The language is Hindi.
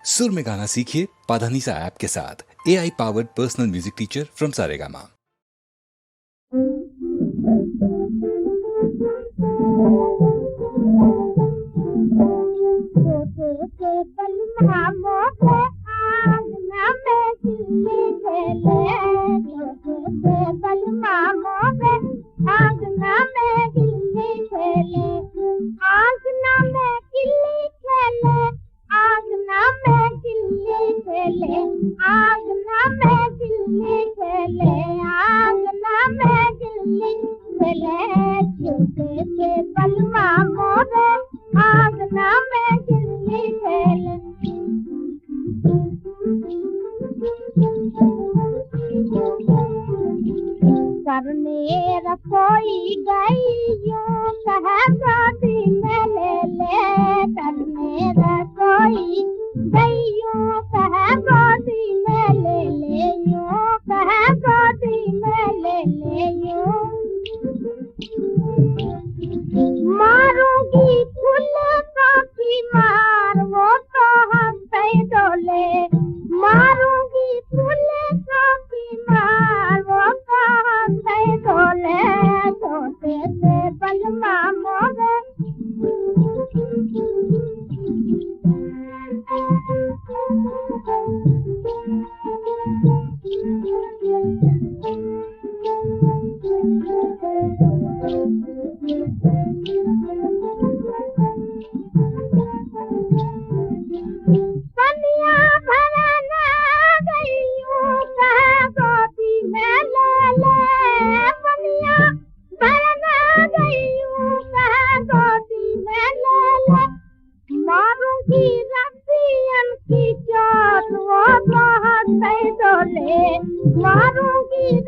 सुर में गाना सीखिए पाधानीसा ऐप के साथ। AI powered personal music teacher from Saregama. करने रसोई गईयों कह गोदी में ले ले, करने रसोई गईयों कह गोदी में ले ले, यूं कह गोदी में ले ले यूं। मारूंगी फूल की मार वो तो हंसते डोले, मारूंगी फूल की मार वो तो हंसते डोले, छोटे से बलमा मोरे। मारूंगी